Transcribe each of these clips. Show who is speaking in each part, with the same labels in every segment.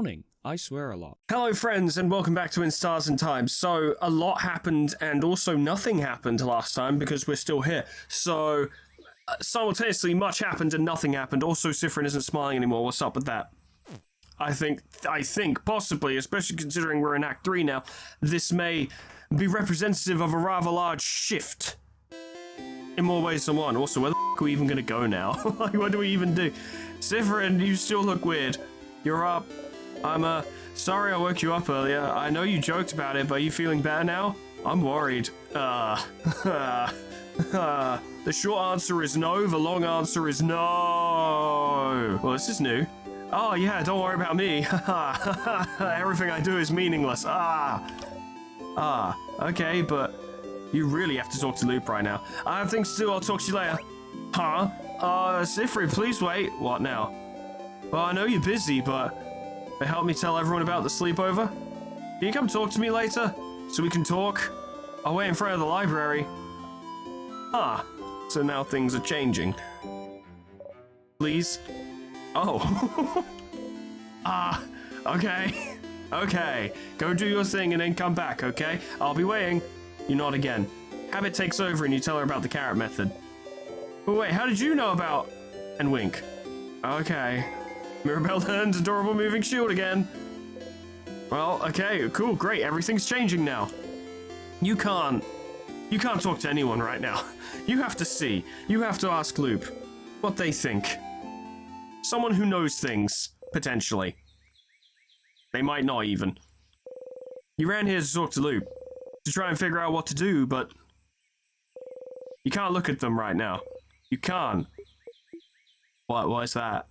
Speaker 1: morning. I swear a lot.
Speaker 2: Hello friends and welcome back to In Stars and Times. So a lot happened and also nothing happened last time because we're still here. So simultaneously much happened and nothing happened. Also Sifrin isn't smiling anymore. What's up with that? I think possibly, especially considering we're in Act 3 now, this may be representative of a rather large shift. In more ways than one. Also, where the f*** are we even gonna go now? Like, what do we even do? Sifrin, you still look weird. You're up. I'm, sorry I woke you up earlier. I know you joked about it, but are you feeling better now? I'm worried. The short answer is no, the long answer is no. Well, this is new. Oh, yeah, don't worry about me. Everything I do is meaningless. Okay, but you really have to talk to Loop right now. I have things to do, I'll talk to you later. Huh? Sifri, please wait. What now? Well, I know you're busy, but help me tell everyone about the sleepover? Can you come talk to me later? So we can talk? I'll wait in front of the library. So now things are changing. Please? Oh. Okay. Okay. Go do your thing and then come back, okay? I'll be waiting. You nod again. Habit takes over and you tell her about the carrot method. But wait, how did you know about... And wink. Okay. Mirabelle learns adorable moving shield again. Well, okay, cool, great. Everything's changing now. You can't talk to anyone right now. You have to see. You have to ask Loop what they think. Someone who knows things, potentially. They might not even. You ran here to talk to Loop, to try and figure out what to do, but you can't look at them right now. You can't. Why is that?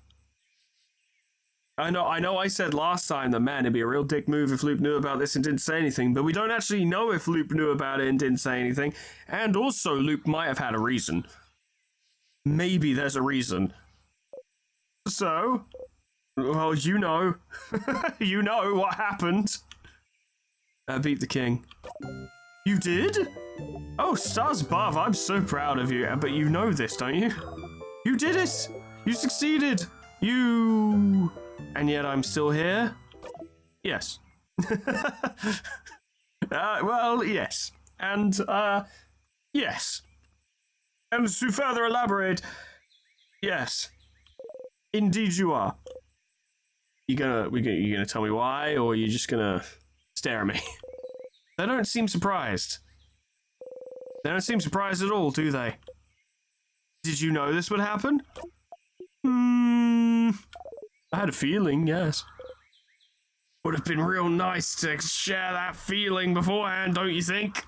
Speaker 2: I know I said last time that, man, it'd be a real dick move if Loop knew about this and didn't say anything, but we don't actually know if Loop knew about it and didn't say anything, and also Loop might have had a reason. Maybe there's a reason. So, well, you know. You know what happened. I beat the king. You did? Oh, stars above, I'm so proud of you, but you know this, don't you? You did it! You succeeded! You... And yet I'm still here? Yes. Well, yes. And, yes. And to further elaborate, yes. Indeed you are. You gonna tell me why, or are you just gonna stare at me? They don't seem surprised. They don't seem surprised at all, do they? Did you know this would happen? I had a feeling, yes. Would have been real nice to share that feeling beforehand, don't you think?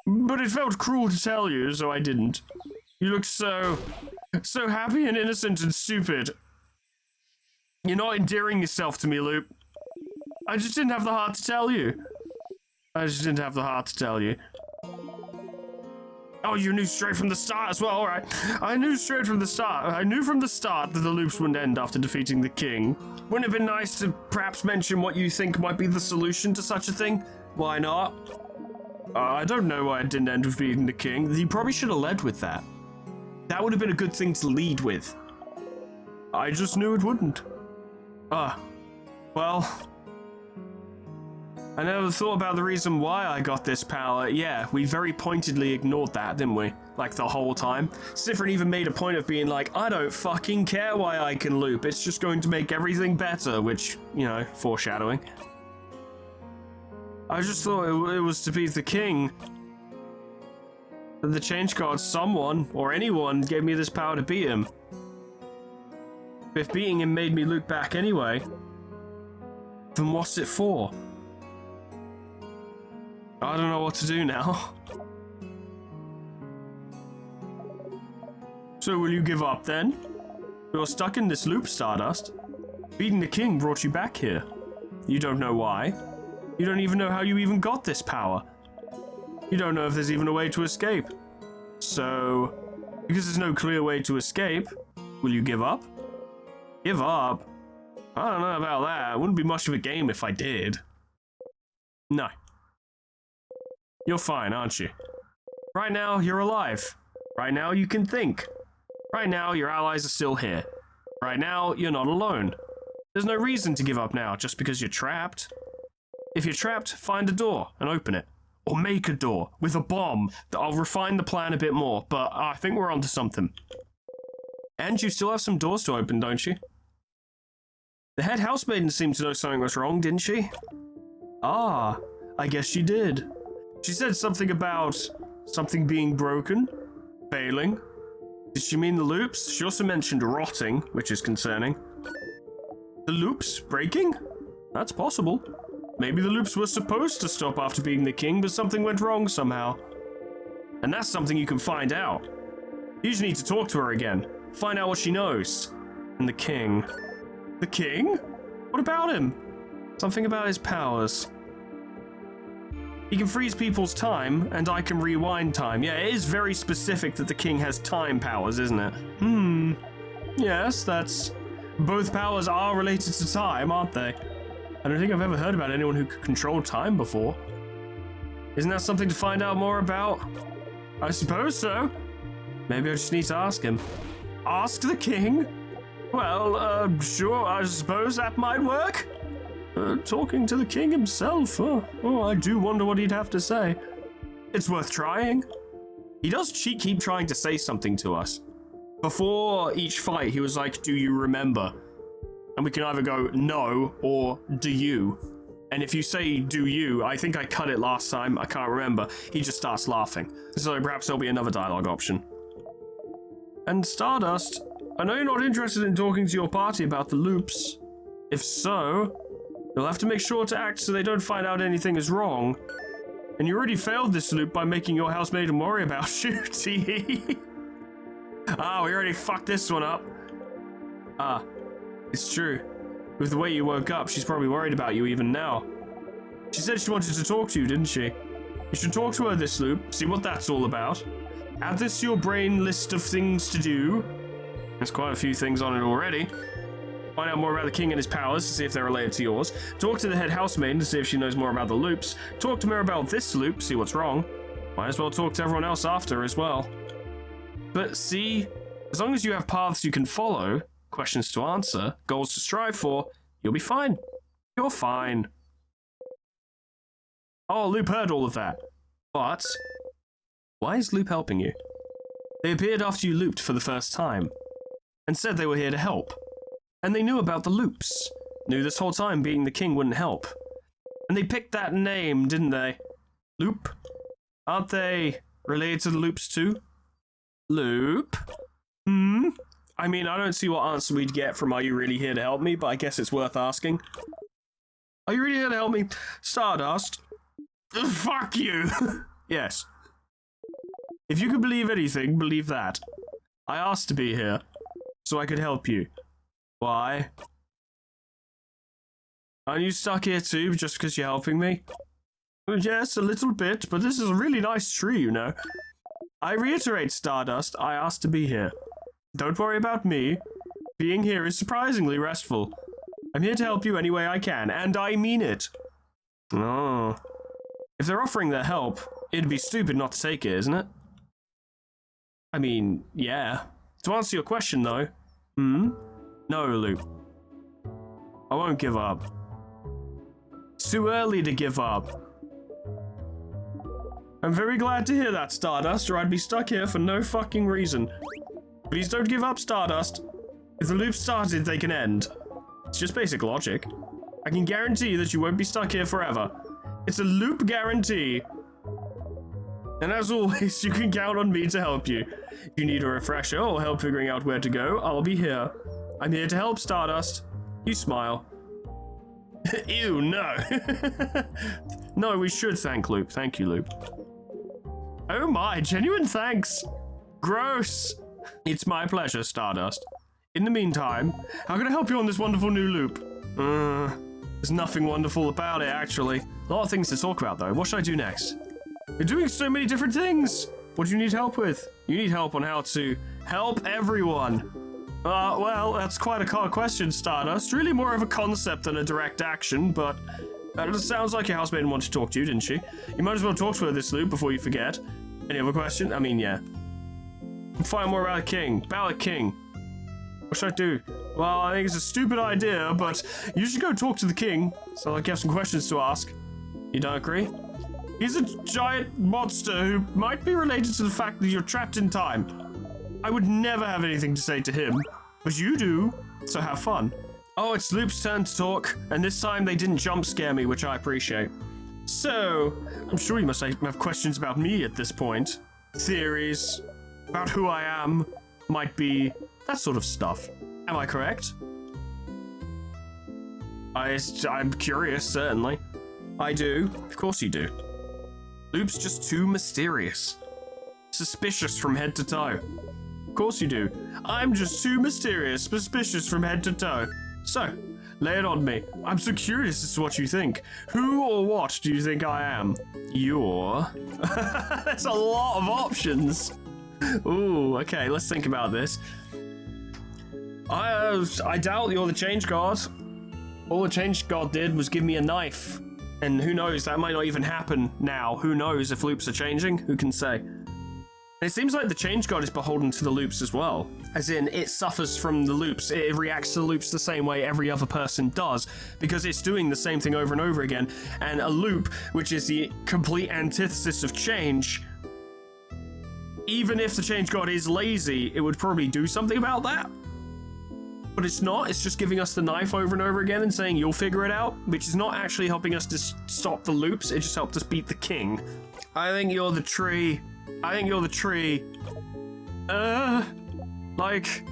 Speaker 2: But it felt cruel to tell you, so I didn't. You look so happy and innocent and stupid. You're not endearing yourself to me, Loop. I just didn't have the heart to tell you. Oh, you knew straight from the start as well, alright. I knew straight from the start. I knew from the start that the loops wouldn't end after defeating the king. Wouldn't it have been nice to perhaps mention what you think might be the solution to such a thing? Why not? I don't know why it didn't end with beating the king. You probably should have led with that. That would have been a good thing to lead with. I just knew it wouldn't. Well... I never thought about the reason why I got this power. Yeah, we very pointedly ignored that, didn't we? Like, the whole time. Sifrin even made a point of being like, I don't fucking care why I can loop. It's just going to make everything better, which, you know, foreshadowing. I just thought it was to beat the king. The change card, someone, or anyone, gave me this power to beat him. If beating him made me loop back anyway, then what's it for? I don't know what to do now. So will you give up then? You're stuck in this loop, Stardust. Beating the king brought you back here. You don't know why. You don't even know how you even got this power. You don't know if there's even a way to escape. So, because there's no clear way to escape, will you give up? Give up? I don't know about that. It wouldn't be much of a game if I did. No. You're fine, aren't you? Right now, you're alive. Right now, you can think. Right now, your allies are still here. Right now, you're not alone. There's no reason to give up now just because you're trapped. If you're trapped, find a door and open it. Or make a door with a bomb. I'll refine the plan a bit more, but I think we're onto something. And you still have some doors to open, don't you? The head housemaiden seemed to know something was wrong, didn't she? Ah, I guess she did. She said something about something being broken, failing. Did she mean the loops? She also mentioned rotting, which is concerning. The loops breaking? That's possible. Maybe the loops were supposed to stop after being the king, but something went wrong somehow. And that's something you can find out. You just need to talk to her again. Find out what she knows. And the king. The king? What about him? Something about his powers. He can freeze people's time, and I can rewind time. Yeah, it is very specific that the king has time powers, isn't it? Yes, that's... Both powers are related to time, aren't they? I don't think I've ever heard about anyone who could control time before. Isn't that something to find out more about? I suppose so. Maybe I just need to ask him. Ask the king? Well, sure, I suppose that might work. Talking to the king himself, oh, I do wonder what he'd have to say. It's worth trying. He does keep trying to say something to us. Before each fight, he was like, do you remember? And we can either go, no, or do you? And if you say, do you, I think I cut it last time, I can't remember, he just starts laughing. So perhaps there'll be another dialogue option. And Stardust, I know you're not interested in talking to your party about the loops. If so, you'll have to make sure to act so they don't find out anything is wrong. And you already failed this loop by making your housemaid worry about you, tee. Ah, we already fucked this one up. Ah, it's true. With the way you woke up, she's probably worried about you even now. She said she wanted to talk to you, didn't she? You should talk to her this loop, see what that's all about. Add this to your brain list of things to do. There's quite a few things on it already. Find out more about the king and his powers to see if they're related to yours. Talk to the head housemaid to see if she knows more about the loops. Talk to her about this loop, see what's wrong. Might as well talk to everyone else after as well. But see, as long as you have paths you can follow, questions to answer, goals to strive for, you'll be fine. You're fine. Oh, Loop heard all of that. But why is Loop helping you? They appeared after you looped for the first time and said they were here to help. And they knew about the loops. Knew this whole time being the king wouldn't help. And they picked that name, didn't they? Loop? Aren't they related to the loops too? Loop? I mean, I don't see what answer we'd get from are you really here to help me, but I guess it's worth asking. Are you really here to help me? Stardust? Fuck you! Yes. If you could believe anything, believe that. I asked to be here, so I could help you. Why? Aren't you stuck here too, just because you're helping me? Yes, a little bit, but this is a really nice tree, you know. I reiterate, Stardust, I asked to be here. Don't worry about me. Being here is surprisingly restful. I'm here to help you any way I can, and I mean it. Oh. If they're offering their help, it'd be stupid not to take it, isn't it? I mean, yeah. To answer your question, though. No, Loop. I won't give up. It's too early to give up. I'm very glad to hear that, Stardust, or I'd be stuck here for no fucking reason. Please don't give up, Stardust. If the loop started, they can end. It's just basic logic. I can guarantee that you won't be stuck here forever. It's a loop guarantee. And as always, you can count on me to help you. If you need a refresher or help figuring out where to go, I'll be here. I'm here to help, Stardust. You smile. Ew, no. No, we should thank Loop. Thank you, Loop. Oh my, genuine thanks. Gross. It's my pleasure, Stardust. In the meantime, how can I help you on this wonderful new loop? There's nothing wonderful about it, actually. A lot of things to talk about, though. What should I do next? You're doing so many different things. What do you need help with? You need help on how to help everyone. Well, that's quite a hard question, Stardust. Really more of a concept than a direct action, but it sounds like your housemaiden wanted to talk to you, didn't she? You might as well talk to her this loop before you forget. Any other question? I mean, yeah. Find more about the king. Ballot King. What should I do? Well, I think it's a stupid idea, but you should go talk to the king. So like you have some questions to ask. You don't agree? He's a giant monster who might be related to the fact that you're trapped in time. I would never have anything to say to him, but you do, so have fun. Oh, it's Loop's turn to talk, and this time they didn't jump scare me, which I appreciate. So, I'm sure you must have questions about me at this point. Theories about who I am, might be, that sort of stuff. Am I correct? I'm curious, certainly. I do. Of course you do. Loop's just too mysterious. Suspicious from head to toe. Of course you do. I'm just too mysterious, suspicious from head to toe. So, lay it on me. I'm so curious as to what you think. Who or what do you think I am? You're... There's a lot of options. Ooh, okay, let's think about this. I doubt you're the change guard. All the change guard did was give me a knife. And who knows, that might not even happen now. Who knows if loops are changing? Who can say? It seems like the change guard is beholden to the loops as well. As in, it suffers from the loops. It reacts to the loops the same way every other person does, because it's doing the same thing over and over again. And a loop, which is the complete antithesis of change, even if the change guard is lazy, it would probably do something about that. But it's not. It's just giving us the knife over and over again and saying, you'll figure it out, which is not actually helping us to stop the loops. It just helped us beat the king. I think you're the tree. I think you're the tree. Like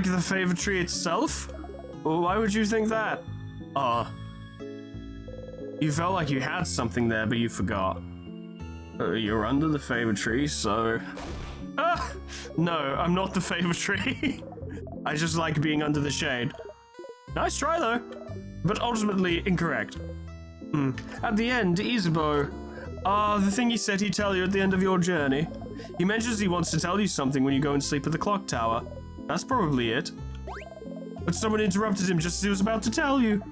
Speaker 2: the favorite tree itself? Why would you think that? You felt like you had something there, but you forgot. You're under the favorite tree, so... No, I'm not the favorite tree. I just like being under the shade. Nice try, though. But ultimately incorrect. At the end, Isabeau... the thing he said he'd tell you at the end of your journey. He mentions he wants to tell you something when you go and sleep at the clock tower. That's probably it. But someone interrupted him just as he was about to tell you.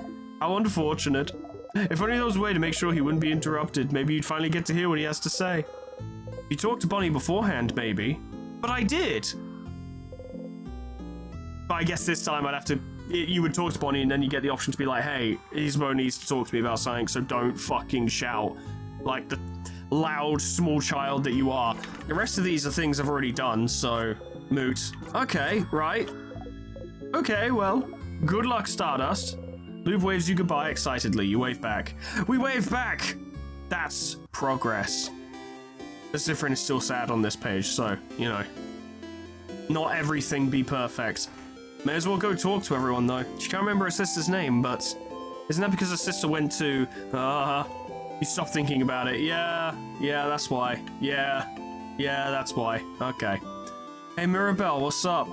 Speaker 2: How unfortunate. If only there was a way to make sure he wouldn't be interrupted, maybe you'd finally get to hear what he has to say. You talked to Bonnie beforehand, maybe. But I did. But I guess this time I'd have to... You would talk to Bonnie and then you get the option to be like, hey, Isabeau needs to talk to me about something, so don't fucking shout. Like the loud, small child that you are. The rest of these are things I've already done, so... Moot. Okay, right. Okay, well, good luck, Stardust. Loop waves you goodbye excitedly. You wave back. We wave back! That's progress. The Cypherin is still sad on this page, so, you know. Not everything be perfect. May as well go talk to everyone, though. She can't remember her sister's name, but... Isn't that because her sister went to... You stop thinking about it. Yeah, that's why. Yeah, that's why. Okay. Hey, Mirabelle, what's up?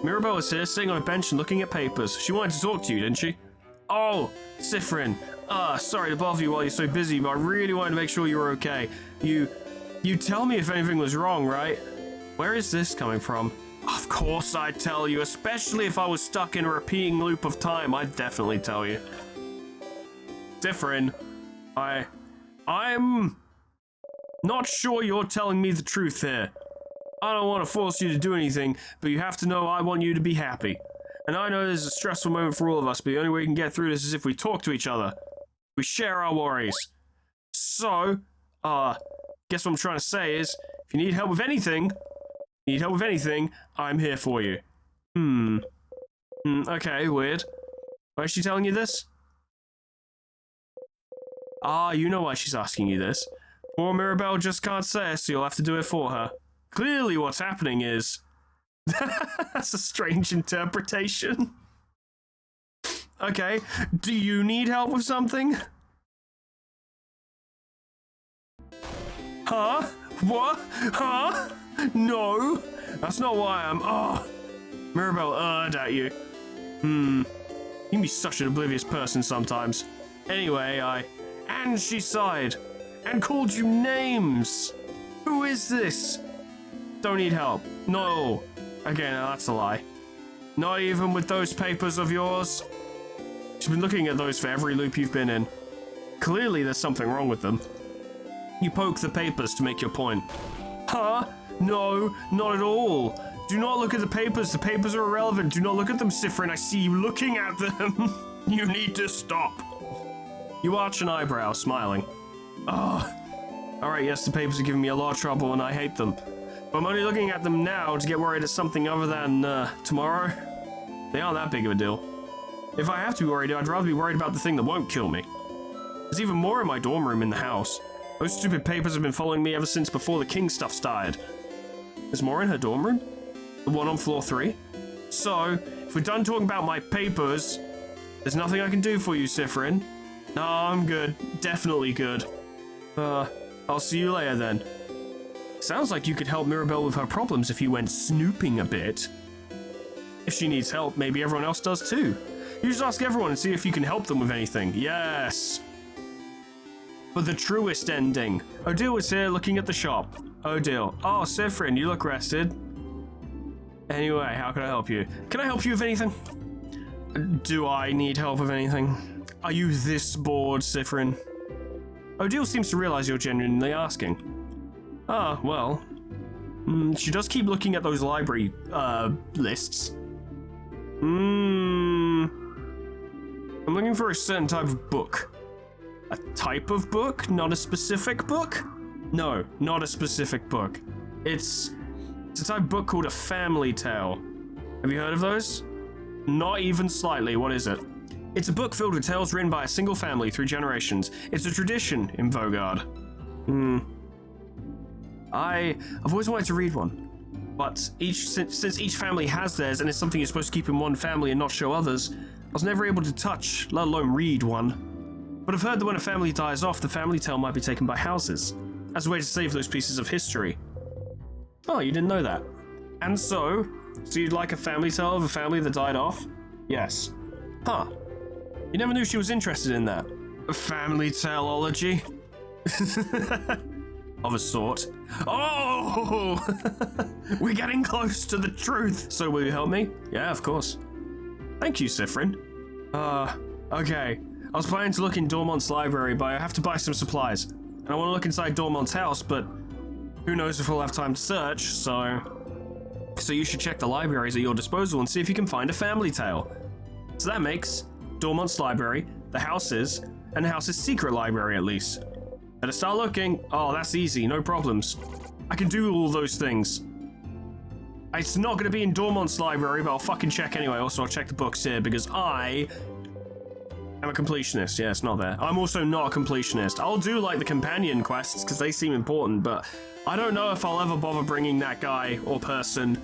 Speaker 2: Mirabelle is here, sitting on a bench and looking at papers. She wanted to talk to you, didn't she? Oh, Cypherin. Sorry to bother you while you're so busy, but I really wanted to make sure you were okay. You tell me if anything was wrong, right? Where is this coming from? Of course I'd tell you, especially if I was stuck in a repeating loop of time. I'd definitely tell you. Cypherin, I'm not sure you're telling me the truth here. I don't want to force you to do anything, but you have to know I want you to be happy. And I know this is a stressful moment for all of us, but the only way we can get through this is if we talk to each other. We share our worries. So, guess what I'm trying to say is, if you need help with anything, I'm here for you. Okay, weird. Why is she telling you this? You know why she's asking you this. Poor Mirabelle just can't say it, so you'll have to do it for her. Clearly what's happening is... That's a strange interpretation. Okay, do you need help with something? Huh? What? Huh? No, that's not why I'm... Mirabelle at you. You can be such an oblivious person sometimes. Anyway, And she sighed. And called you names. Who is this? Don't need help. No. Okay, now that's a lie. Not even with those papers of yours? She's been looking at those for every loop you've been in. Clearly there's something wrong with them. You poke the papers to make your point. Huh? No, not at all. Do not look at the papers. The papers are irrelevant. Do not look at them, Sifrin. I see you looking at them. You need to stop. You arch an eyebrow, smiling. Oh. Alright, yes, the papers are giving me a lot of trouble and I hate them. But I'm only looking at them now to get worried at something other than, tomorrow. They aren't that big of a deal. If I have to be worried, I'd rather be worried about the thing that won't kill me. There's even more in my dorm room in the house. Those stupid papers have been following me ever since before the king stuff started. There's more in her dorm room? The one on floor 3? So, if we're done talking about my papers, there's nothing I can do for you, Sifrin. No, I'm good. Definitely good. I'll see you later then. Sounds like you could help Mirabelle with her problems if you went snooping a bit. If she needs help, maybe everyone else does too. You just ask everyone and see if you can help them with anything. Yes! For the truest ending. Odile was here looking at the shop. Odile. Oh, Sifrin, you look rested. Anyway, how can I help you? Can I help you with anything? Do I need help with anything? Are you this bored, Sifrin? Odile seems to realize you're genuinely asking. Ah, well. She does keep looking at those library, lists. I'm looking for a certain type of book. A type of book? Not a specific book? No, not a specific book. It's a type of book called a family tale. Have you heard of those? Not even slightly. What is it? It's a book filled with tales written by a single family through generations. It's a tradition in Vogard. I've always wanted to read one. But since each family has theirs and it's something you're supposed to keep in one family and not show others, I was never able to touch, let alone read one. But I've heard that when a family dies off, the family tale might be taken by houses, as a way to save those pieces of history. Oh, you didn't know that. And so you'd like a family tale of a family that died off? Yes. Huh. You never knew she was interested in that. A family taleology? Of a sort. Oh! We're getting close to the truth. So will you help me? Yeah, of course. Thank you, Sifrin. Okay. I was planning to look in Dormont's library, but I have to buy some supplies. And I want to look inside Dormont's house, but who knows if we'll have time to search, so you should check the libraries at your disposal and see if you can find a family tale. So that makes Dormont's library, the house's, and the house's secret library at least. Better start looking. Oh, that's easy, no problems. I can do all those things. It's not going to be in Dormont's library, but I'll fucking check anyway. Also, I'll check the books here because I am a completionist. Yeah, it's not there. I'm also not a completionist. I'll do like the companion quests because they seem important, but I don't know if I'll ever bother bringing that guy or person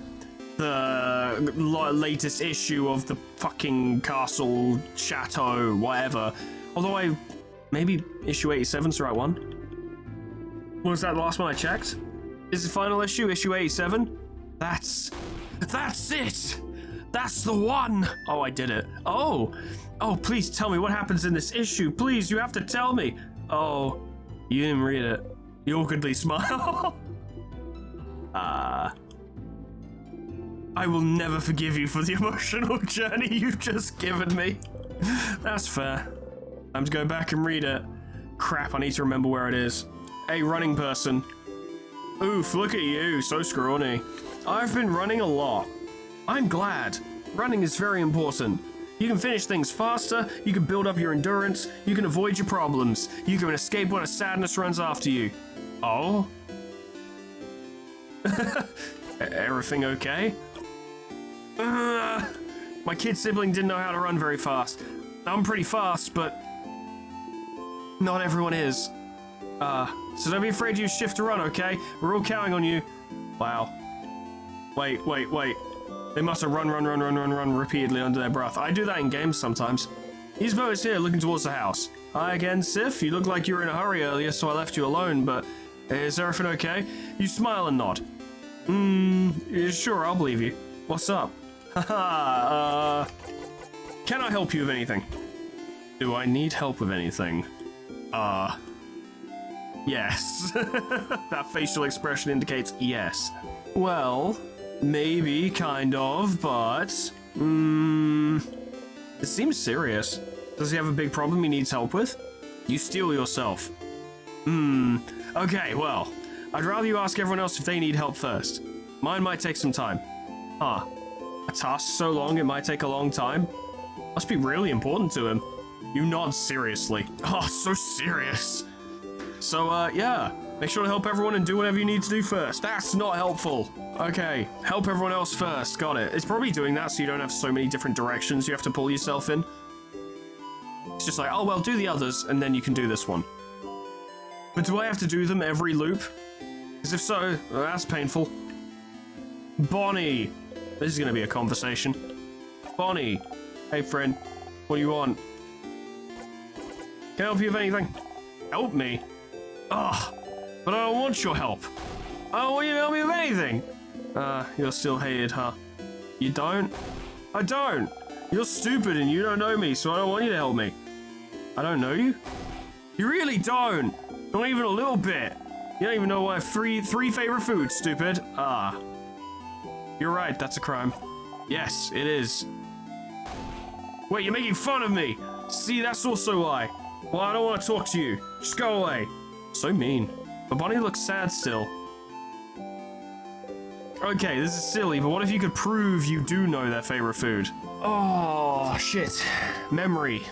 Speaker 2: the latest issue of the fucking castle, chateau, whatever. Although maybe issue 87's the right one. Was that the last one I checked? Is the final issue 87? That's it! That's the one! Oh, I did it. Oh, please tell me what happens in this issue. Please, you have to tell me. Oh, you didn't read it. You awkwardly smile. I will never forgive you for the emotional journey you've just given me. That's fair. Time to go back and read it. Crap, I need to remember where it is. Hey, running person. Oof, look at you, so scrawny. I've been running a lot. I'm glad. Running is very important. You can finish things faster, you can build up your endurance, you can avoid your problems, you can escape when a sadness runs after you. Oh? Everything okay? My kid sibling didn't know how to run very fast. I'm pretty fast, but not everyone is. So don't be afraid to use shift to run, okay? We're all counting on you. Wow. Wait. They must have run repeatedly under their breath. I do that in games sometimes. Yzbo is here looking towards the house. Hi again, Sif. You look like you were in a hurry earlier, so I left you alone, but is everything okay? You smile and nod. Sure, I'll believe you. What's up? Haha, can I help you with anything? Do I need help with anything? Yes. That facial expression indicates yes. Well, maybe, kind of, but... it seems serious. Does he have a big problem he needs help with? You steal yourself. Okay, well, I'd rather you ask everyone else if they need help first. Mine might take some time. Huh. A task so long it might take a long time? Must be really important to him. You nod seriously. Oh, so serious. So, yeah. Make sure to help everyone and do whatever you need to do first. That's not helpful. Okay, help everyone else first. Got it. It's probably doing that so you don't have so many different directions you have to pull yourself in. It's just like, oh, well, do the others, and then you can do this one. But do I have to do them every loop? Because if so, well, that's painful. Bonnie. This is going to be a conversation. Bonnie. Hey, friend. What do you want? Can I help you with anything? Help me? Ugh. But I don't want your help. I don't want you to help me with anything. You're still hated, huh? You don't? I don't. You're stupid and you don't know me, so I don't want you to help me. I don't know you? You really don't. Not even a little bit. You don't even know my three favorite foods, stupid. You're right, that's a crime. Yes, it is. Wait, you're making fun of me. See, that's also why. Well, I don't want to talk to you. Just go away. So mean. But Bonnie looks sad still. Okay, this is silly, but what if you could prove you do know their favorite food? Oh, shit. Memory.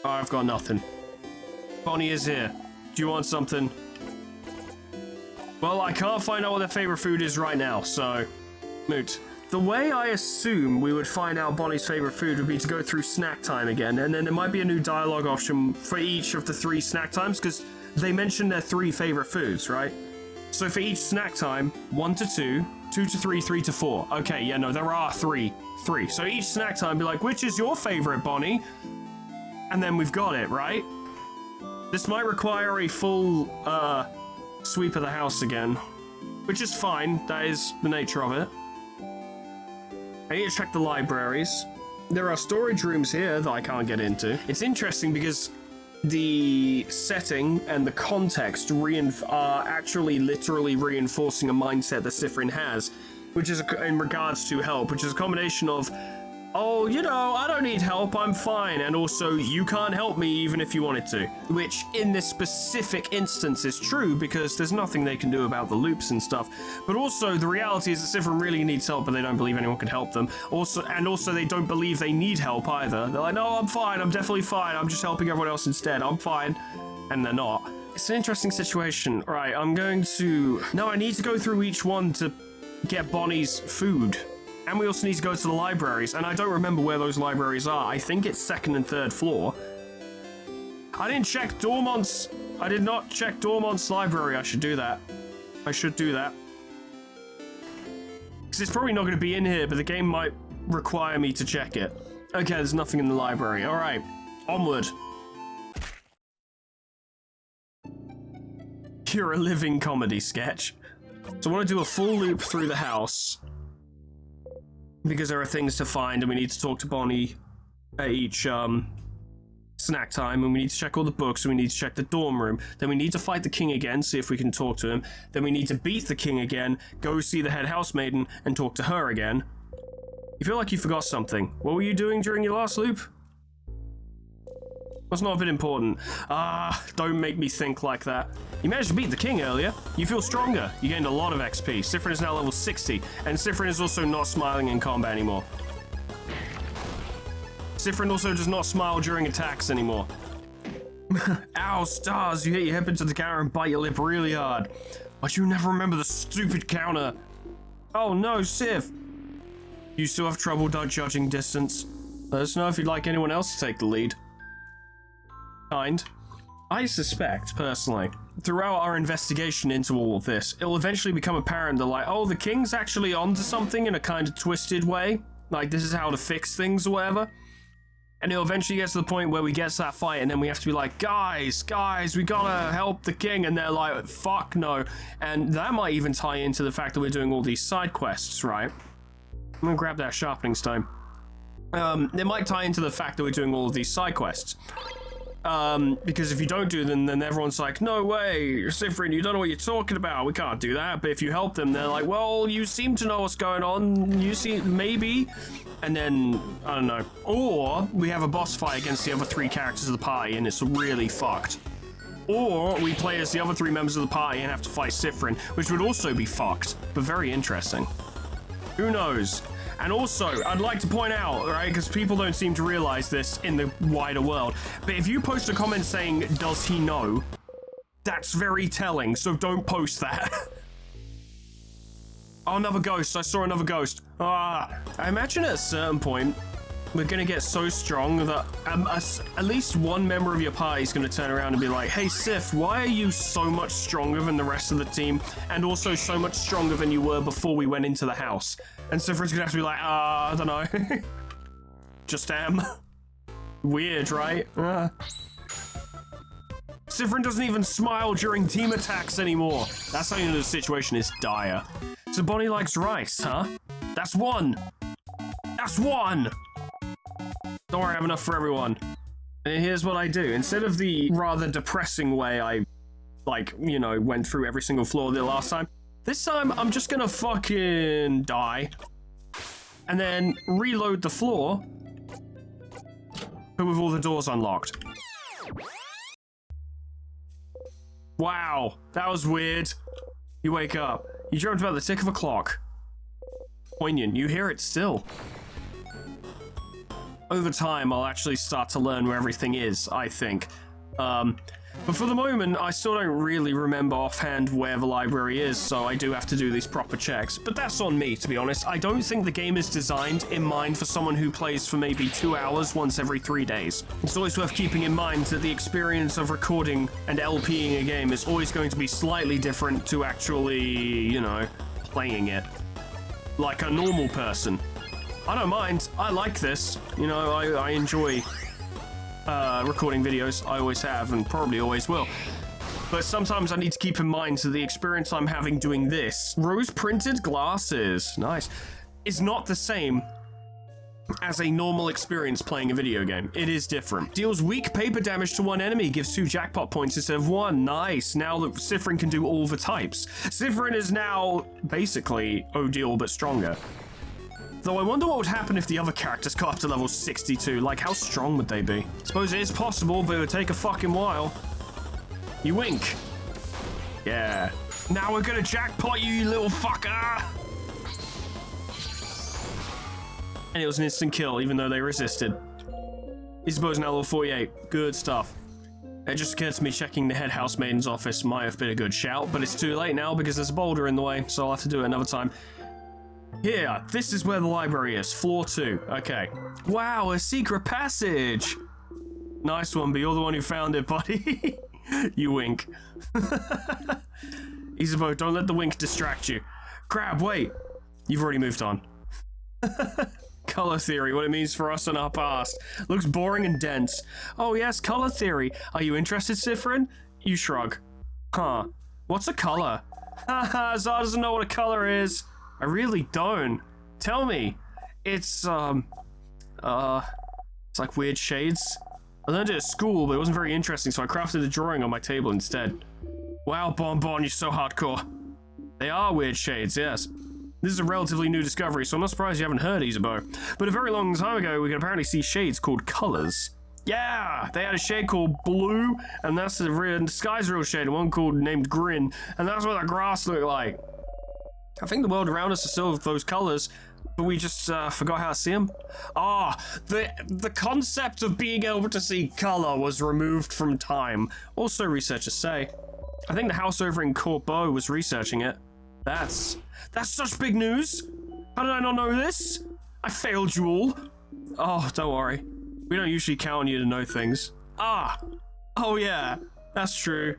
Speaker 2: Oh, I've got nothing. Bonnie is here. Do you want something? Well, I can't find out what their favorite food is right now, so... moot. The way I assume we would find out Bonnie's favorite food would be to go through snack time again, and then there might be a new dialogue option for each of the 3 snack times, because they mentioned their 3 favorite foods, right? So for each snack time, 1 to 2, 2 to 3, 3 to 4. Okay, yeah, no, there are 3. So each snack time be like, which is your favorite, Bonnie? And then we've got it, right? This might require a full, sweep of the house again, which is fine. That is the nature of it. I need to check the libraries. There are storage rooms here that I can't get into. It's interesting because the setting and the context are actually literally reinforcing a mindset that Sifrin has, which is in regards to help, which is a combination of, oh, you know, I don't need help, I'm fine, and also, you can't help me even if you wanted to. Which, in this specific instance, is true, because there's nothing they can do about the loops and stuff. But also, the reality is that Sifrin really needs help, but they don't believe anyone can help them. Also, they don't believe they need help either. They're like, no, I'm fine, I'm definitely fine, I'm just helping everyone else instead, I'm fine. And they're not. It's an interesting situation. Right, I'm going to... No, I need to go through each one to get Bonnie's food. And we also need to go to the libraries, and I don't remember where those libraries are. I think it's 2nd and 3rd floor. I did not check Dormont's library. I should do that. Because it's probably not going to be in here, but the game might require me to check it. Okay, there's nothing in the library. Alright, onward. You're a living comedy sketch. So I want to do a full loop through the house, because there are things to find, and we need to talk to Bonnie at each snack time, and we need to check all the books, and we need to check the dorm room. Then we need to fight the king again, see if we can talk to him. Then we need to beat the king again, go see the head housemaiden, and talk to her again. You feel like you forgot something. What were you doing during your last loop? That's not a bit important. Don't make me think like that. You managed to beat the king earlier. You feel stronger. You gained a lot of XP. Sifrin is now level 60, and Sifrin is also not smiling in combat anymore. Sifrin also does not smile during attacks anymore. Ow, stars, you hit your hip into the counter and bite your lip really hard. But you never remember the stupid counter. Oh no, Sif. You still have trouble judging distance. Let us know if you'd like anyone else to take the lead. I suspect, personally, throughout our investigation into all of this, it'll eventually become apparent that, like, oh, the king's actually onto something in a kind of twisted way. Like, this is how to fix things or whatever. And it'll eventually get to the point where we get to that fight, and then we have to be like, guys, we gotta help the king, and they're like, fuck no. And that might even tie into the fact that we're doing all these side quests, right? I'm gonna grab that sharpening stone. It might tie into the fact that we're doing all of these side quests. Because if you don't do them, then everyone's like, no way, Sifrin, you don't know what you're talking about, we can't do that. But if you help them, they're like, well, you seem to know what's going on, you see, maybe. And then, I don't know. Or we have a boss fight against the other 3 characters of the party, and it's really fucked. Or we play as the other 3 members of the party and have to fight Sifrin, which would also be fucked, but very interesting. Who knows? And also, I'd like to point out, right, because people don't seem to realize this in the wider world, but if you post a comment saying, does he know? That's very telling, so don't post that. Oh, another ghost. I saw another ghost. I imagine at a certain point, we're going to get so strong that at least one member of your party is going to turn around and be like, hey, Sif, why are you so much stronger than the rest of the team and also so much stronger than you were before we went into the house? And Sifrin's going to have to be like, I don't know. Just am. Weird, right? Sifrin doesn't even smile during team attacks anymore. That's how you know the situation is dire. So Bonnie likes rice, huh? That's 1. That's 1! Don't worry, I have enough for everyone. And here's what I do. Instead of the rather depressing way I, went through every single floor the last time, this time I'm just gonna fucking die. And then reload the floor, but with all the doors unlocked. Wow, that was weird. You wake up. You dreamt about the tick of a clock. Poignant, you hear it still. Over time, I'll actually start to learn where everything is, I think. But for the moment, I still don't really remember offhand where the library is, so I do have to do these proper checks. But that's on me, to be honest. I don't think the game is designed in mind for someone who plays for maybe 2 hours once every 3 days. It's always worth keeping in mind that the experience of recording and LPing a game is always going to be slightly different to actually, playing it. Like a normal person. I don't mind. I like this. I enjoy recording videos. I always have and probably always will. But sometimes I need to keep in mind that the experience I'm having doing this, rose-printed glasses, nice, is not the same as a normal experience playing a video game. It is different. Deals weak paper damage to one enemy, gives 2 jackpot points instead of 1. Nice. Now that Sifrin can do all the types. Sifrin is now basically Odile but stronger. Though I wonder what would happen if the other characters got up to level 62. Like, how strong would they be? Suppose it is possible, but it would take a fucking while. You wink. Yeah. Now we're gonna jackpot you, you little fucker! And it was an instant kill, even though they resisted. Isabeau's now level 48. Good stuff. It just occurred to me checking the head housemaiden's office might have been a good shout, but it's too late now because there's a boulder in the way, so I'll have to do it another time. Here, this is where the library is, floor 2. Okay. Wow, a secret passage! Nice one, but you're the one who found it, buddy. You wink. Isabeau, don't let the wink distract you. Crab, wait. You've already moved on. Color theory, what it means for us in our past. Looks boring and dense. Oh yes, color theory. Are you interested, Sifrin? You shrug. Huh. What's a color? Haha, Zara doesn't know what a color is. I really don't. Tell me. It's like weird shades. I learned it at school, but it wasn't very interesting, so I crafted a drawing on my table instead. Wow, Bonbon, you're so hardcore. They are weird shades, yes. This is a relatively new discovery, so I'm not surprised you haven't heard Isabeau. But a very long time ago, we could apparently see shades called colors. Yeah, they had a shade called blue, and that's the sky's real shade, and one called named Grin, and that's what the grass looked like. I think the world around us is still those colors, but we just forgot how to see them. The concept of being able to see color was removed from time. Also, researchers say. I think the house over in Corbeau was researching it. That's such big news. How did I not know this? I failed you all. Oh, don't worry. We don't usually count on you to know things. Oh yeah, that's true.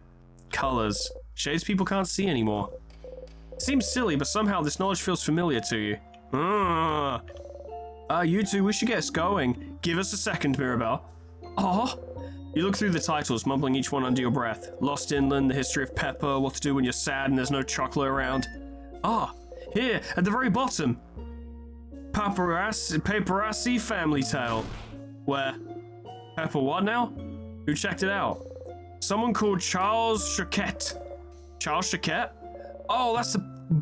Speaker 2: Colors. Shades people can't see anymore. Seems silly, but somehow this knowledge feels familiar to you. You two, we should get us going. Give us a second, Mirabelle. You look through the titles, mumbling each one under your breath. Lost Inland, The History of Pepper, What to Do When You're Sad and There's No Chocolate Around. Here, at the very bottom. Paparazzi Family Tale. Where? Pepper what now? Who checked it out? Someone called Charles Choquette. Charles Choquette? Oh, that's the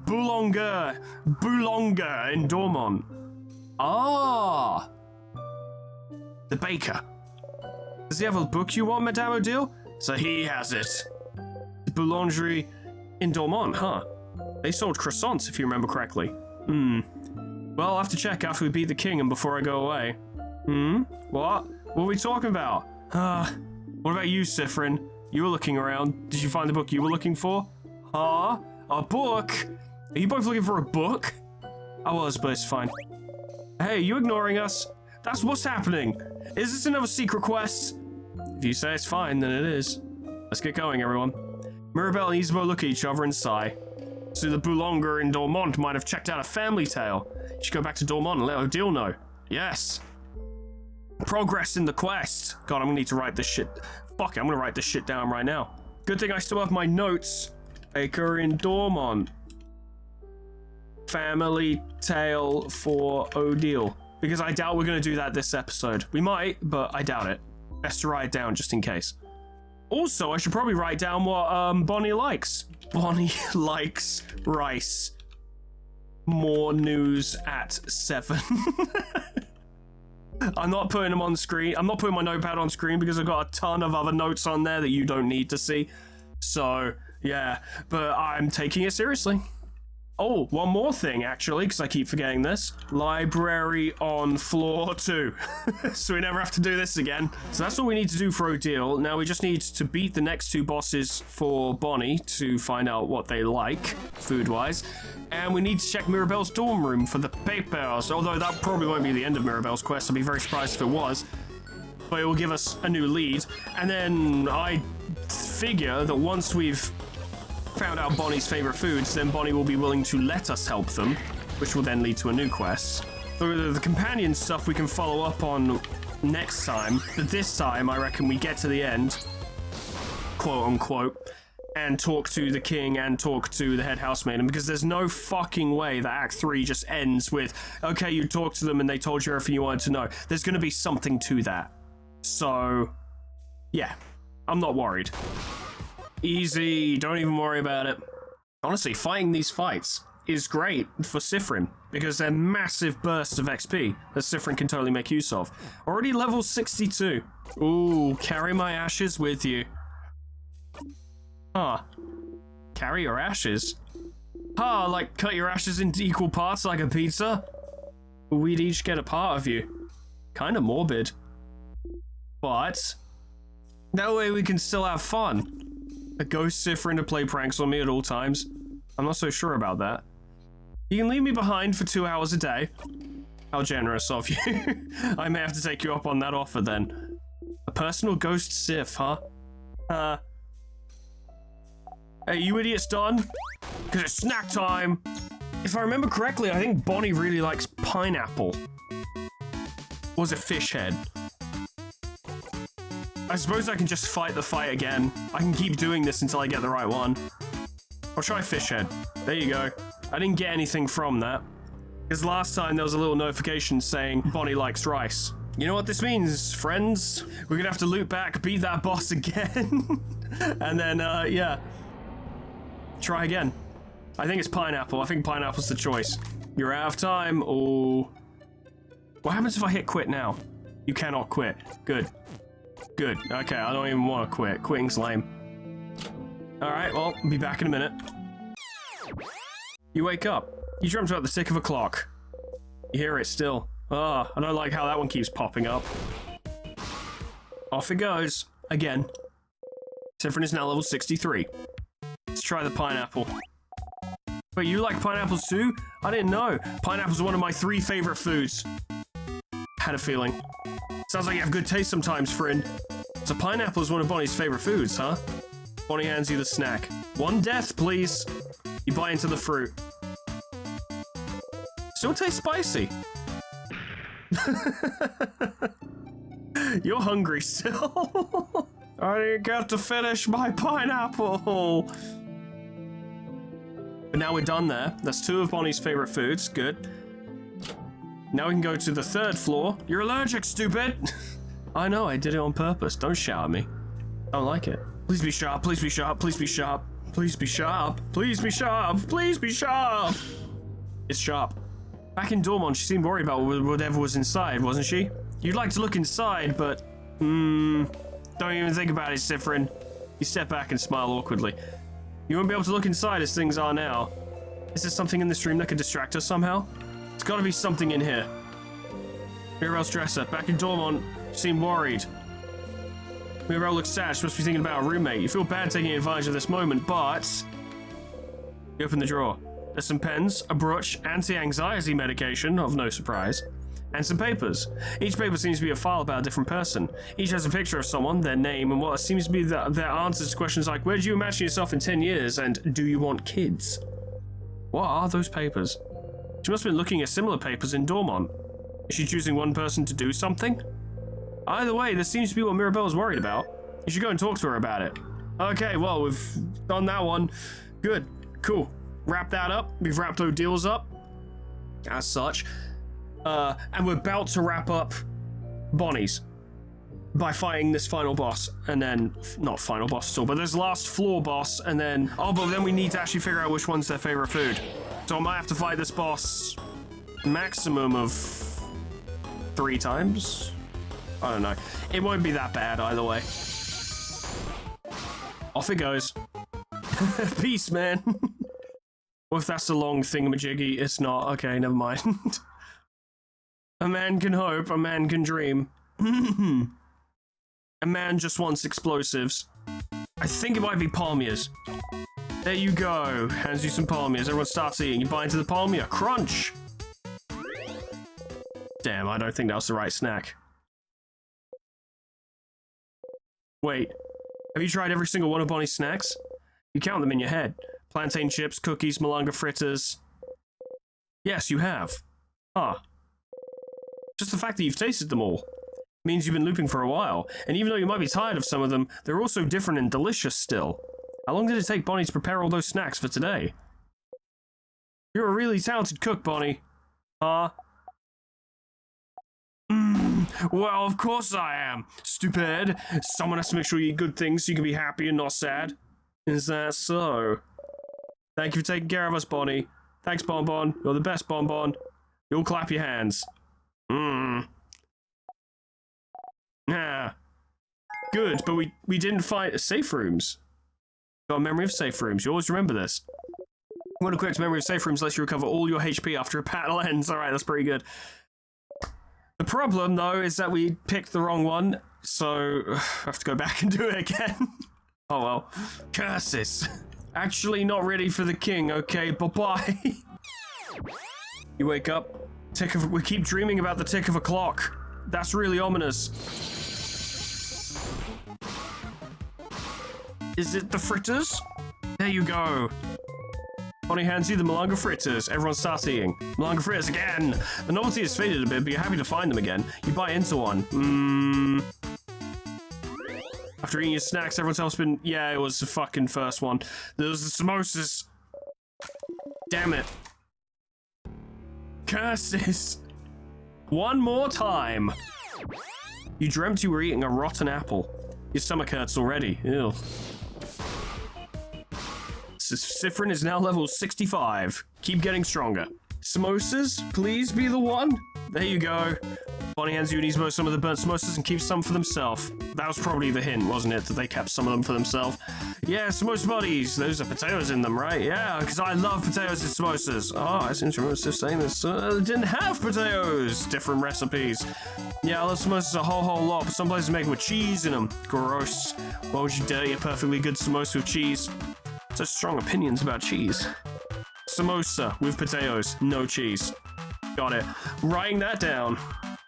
Speaker 2: Boulanger in Dormont. The baker. Does he have a book you want, Madame Odile? So he has it. The boulangerie in Dormont, huh? They sold croissants, if you remember correctly. Well, I'll have to check after we beat the king and before I go away. What? What are we talking about? What about you, Sifrin? You were looking around. Did you find the book you were looking for? Huh? A book? Are you both looking for a book? I was, but it's fine. Hey, you ignoring us? That's what's happening. Is this another secret quest? If you say it's fine, then it is. Let's get going, everyone. Mirabelle and Isabeau look at each other and sigh. So the boulanger in Dormont might have checked out a family tale. You should go back to Dormont and let Odile know. Yes. Progress in the quest. God, I'm gonna need to write this shit. Fuck it, I'm gonna write this shit down right now. Good thing I still have my notes. Baker in Dormont. Family tale for Odile. Because I doubt we're gonna do that this episode. We might, but I doubt it. Best to write it down just in case. Also, I should probably write down what Bonnie likes. Bonnie likes rice. More news at 7. I'm not putting them on screen. I'm not putting my notepad on screen because I've got a ton of other notes on there that you don't need to see. So, yeah, but I'm taking it seriously. Oh, one more thing, actually, because I keep forgetting this. Library on floor 2. So we never have to do this again. So that's all we need to do for Odile. Now we just need to beat the next 2 bosses for Bonnie to find out what they like, food-wise. And we need to check Mirabelle's dorm room for the papers, although that probably won't be the end of Mirabelle's quest. I'd be very surprised if it was. But it will give us a new lead. And then I figure that once we've found out Bonnie's favorite foods, then Bonnie will be willing to let us help them, which will then lead to a new quest. The companion stuff we can follow up on next time, but this time I reckon we get to the end, quote unquote, and talk to the king and talk to the head housemaiden, because there's no fucking way that Act 3 just ends with, okay, you talked to them and they told you everything you wanted to know. There's going to be something to that. So, yeah, I'm not worried. Easy, don't even worry about it. Honestly, fighting these fights is great for Sifrin, because they're massive bursts of XP that Sifrin can totally make use of. Already level 62. Ooh, carry my ashes with you. Huh. Carry your ashes? Huh, like cut your ashes into equal parts like a pizza? We'd each get a part of you. Kinda morbid. But that way we can still have fun. A ghost Sifrin to play pranks on me at all times. I'm not so sure about that. You can leave me behind for 2 hours a day. How generous of you. I may have to take you up on that offer then. A personal ghost Sif, huh? Hey, you idiots done? Because it's snack time! If I remember correctly, I think Bonnie really likes pineapple. Or was it fish head? I suppose I can just fight the fight again. I can keep doing this until I get the right one. I'll try fish head. There you go. I didn't get anything from that. Because last time there was a little notification saying Bonnie likes rice. You know what this means, friends? We're gonna have to loop back, beat that boss again. And then, yeah. Try again. I think it's pineapple. I think pineapple's the choice. You're out of time. Oh. What happens if I hit quit now? You cannot quit. Good. Good. Okay, I don't even want to quit. Quitting's lame. Alright, well, I'll be back in a minute. You wake up. You dreamt about the tick of a clock. You hear it still. Ah, I don't like how that one keeps popping up. Off it goes. Again. Sifrin is now level 63. Let's try the pineapple. Wait, you like pineapples too? I didn't know. Pineapple's one of my 3 favorite foods. Had a feeling. Sounds like you have good taste sometimes, friend. So pineapple is one of Bonnie's favorite foods, huh? Bonnie hands you the snack. 1 death, please. You bite into the fruit. Still tastes spicy. You're hungry still. I didn't get to finish my pineapple. But now we're done there. That's 2 of Bonnie's favorite foods. Good. Now we can go to the 3rd floor. You're allergic, stupid! I know, I did it on purpose. Don't shout at me. I don't like it. Please be sharp, please be sharp, please be sharp. Please be sharp, please be sharp, please be sharp! It's sharp. Back in Dormont, she seemed worried about whatever was inside, wasn't she? You'd like to look inside, but... don't even think about it, Sifrin. You step back and smile awkwardly. You won't be able to look inside as things are now. Is there something in this room that could distract us somehow? There's gotta be something in here. Mirabelle's dresser. Back in Dormont, she seemed worried. Mirabelle looks sad. She must be thinking about a roommate. You feel bad taking advantage of this moment, but... You open the drawer. There's some pens, a brooch, anti-anxiety medication, of no surprise, and some papers. Each paper seems to be a file about a different person. Each has a picture of someone, their name, and what seems to be their answers to questions like, where do you imagine yourself in 10 years, and do you want kids? What are those papers? She must have been looking at similar papers in Dormont. Is she choosing one person to do something? Either way, this seems to be what Mirabelle is worried about. You should go and talk to her about it. Okay, well, we've done that one. Good. Cool. Wrap that up. We've wrapped those deals up. As such. And we're about to wrap up Bonnie's by fighting this final boss. And then, not final boss at all, but this last floor boss. And then, oh, but then we need to actually figure out which one's their favorite food. So I might have to fight this boss maximum of 3 times. I don't know. It won't be that bad either way. Off it goes. Peace, man. What if that's the long thingamajiggy? It's not. Okay, never mind. A man can hope, a man can dream. A man just wants explosives. I think it might be palmiers. There you go. Hands you some palmiers. Everyone starts eating. You bite into the palmier. Crunch! Damn, I don't think that was the right snack. Wait. Have you tried every single one of Bonnie's snacks? You count them in your head. Plantain chips, cookies, malanga fritters. Yes, you have. Huh. Just the fact that you've tasted them all means you've been looping for a while, and even though you might be tired of some of them, they're also different and delicious still. How long did it take Bonnie to prepare all those snacks for today? You're a really talented cook, Bonnie. Huh? Well, of course I am. Stupid. Someone has to make sure you eat good things so you can be happy and not sad. Is that so? Thank you for taking care of us, Bonnie. Thanks, Bonbon. You're the best, Bonbon. You'll clap your hands. Yeah. Good, but we didn't find safe rooms. Got a memory of safe rooms. You always remember this. What a quick memory of safe rooms lets you recover all your HP after a battle ends. Alright, that's pretty good. The problem, though, is that we picked the wrong one, so I have to go back and do it again. Oh well. Curses. Actually not ready for the king, okay? Bye-bye. You wake up. We keep dreaming about the tick of a clock. That's really ominous. Is it the fritters? There you go. Bonnie hands you the malanga fritters. Everyone starts eating. Malanga fritters again! The novelty has faded a bit, but you're happy to find them again. You bite into one. After eating your snacks, everyone's else been... Yeah, it was the fucking first one. There was the samosas. Damn it. Curses. One more time. You dreamt you were eating a rotten apple. Your stomach hurts already. Ew. Cifrin is now level 65. Keep getting stronger. Samosas, please be the one. There you go. Bonnie hands you and Ismo some of the burnt samosas and keeps some for themselves. That was probably the hint, wasn't it? That they kept some of them for themselves. Yeah, samosa buddies. Those are potatoes in them, right? Yeah, because I love potatoes and samosas. Oh, I seem to remember saying this. Didn't have potatoes. Different recipes. Yeah, I love samosas a whole lot, but some places make them with cheese in them. Gross. Why would you dirty a perfectly good samosa with cheese? Such strong opinions about cheese. Samosa with potatoes, no cheese. Got it. Writing that down.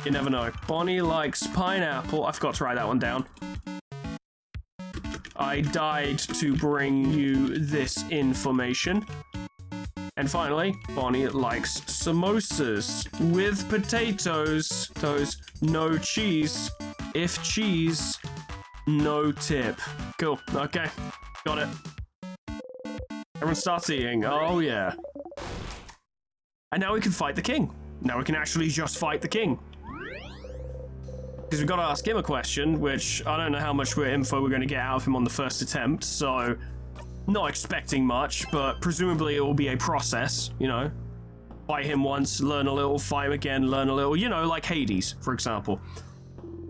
Speaker 2: You never know. Bonnie likes pineapple. I forgot to write that one down. I died to bring you this information. And finally, Bonnie likes samosas with potatoes. Those, no cheese. If cheese, no tip. Cool. Okay. Got it. Everyone starts eating. Oh, yeah. And now we can fight the king. Now we can actually just fight the king. Because we've got to ask him a question, which I don't know how much info we're going to get out of him on the first attempt, so not expecting much, but presumably it will be a process, you know. Fight him once, learn a little, fight him again, learn a little, you know, like Hades, for example.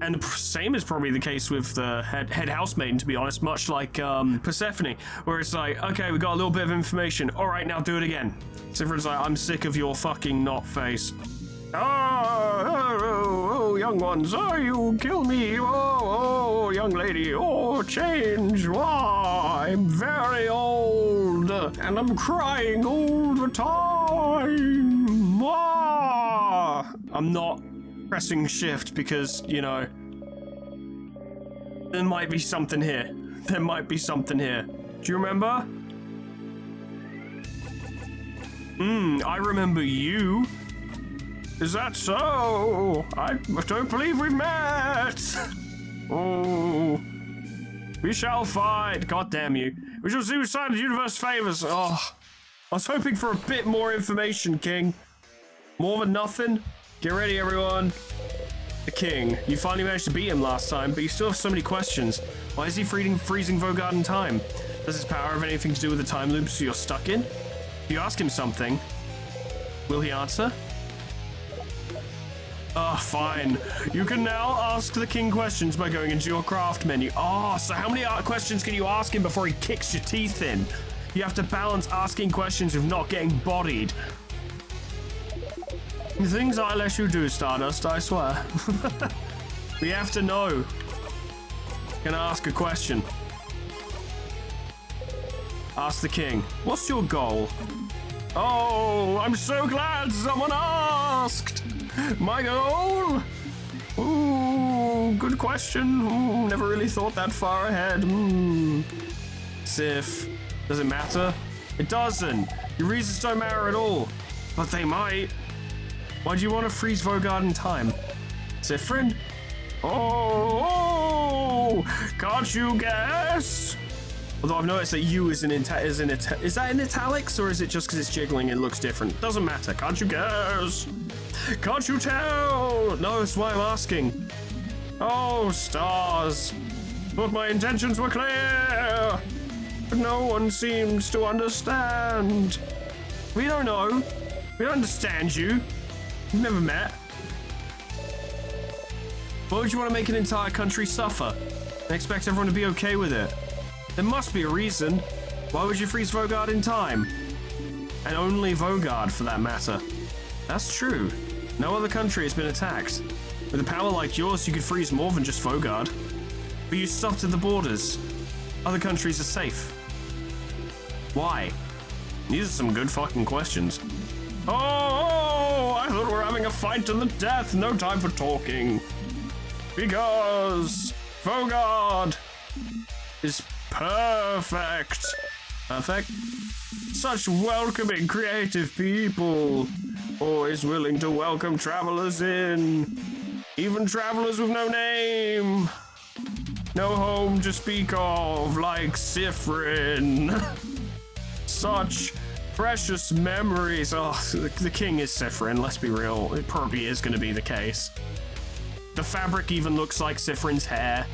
Speaker 2: And the same is probably the case with the head housemaiden, to be honest, much like Persephone, where it's like, okay, we got a little bit of information. All right, now do it again. Sifrin's like, I'm sick of your fucking knot face. Oh, young ones, you kill me. Oh, young lady, change. I'm very old, and I'm crying all the time. I'm not pressing shift because, you know, there might be something here. There might be something here. Do you remember? I remember you. Is that so? I don't believe we've met. Oh, we shall fight. God damn you. We shall see which side of the universe favors. Oh, I was hoping for a bit more information, King. More than nothing. Get ready, everyone. The King. You finally managed to beat him last time, but you still have so many questions. Why is he freezing Vogard in time? Does his power have anything to do with the time loops you're stuck in? If you ask him something, will he answer? Fine. You can now ask the King questions by going into your craft menu. So how many questions can you ask him before he kicks your teeth in? You have to balance asking questions with not getting bodied. The things I let you do, Stardust, I swear. We have to know. Can I ask a question? Ask the King. What's your goal? Oh, I'm so glad someone asked. My goal? Ooh, good question. Ooh, never really thought that far ahead. Sif, does it matter? It doesn't. Your reasons don't matter at all. But they might. Why do you want to freeze Vogard in time? Sifrin? Oh, can't you guess? Although I've noticed that U is is that in italics, or is it just because it's jiggling it looks different? Doesn't matter. Can't you guess? Can't you tell? No, that's why I'm asking. Oh, stars. Thought my intentions were clear. But no one seems to understand. We don't know. We don't understand you. We've never met. Why would you want to make an entire country suffer and expect everyone to be okay with it? There must be a reason. Why would you freeze Vogard in time? And only Vogard, for that matter. That's true. No other country has been attacked. With a power like yours, you could freeze more than just Vogard. But you stopped at the borders. Other countries are safe. Why? These are some good fucking questions. Oh, I thought we were having a fight to the death. No time for talking. Because Vogard is perfect. Perfect? Such welcoming, creative people. Always willing to welcome travelers in. Even travelers with no name. No home to speak of, like Sifrin. Such precious memories. Oh, the King is Sifrin, let's be real. It probably is going to be the case. The fabric even looks like Sifrin's hair.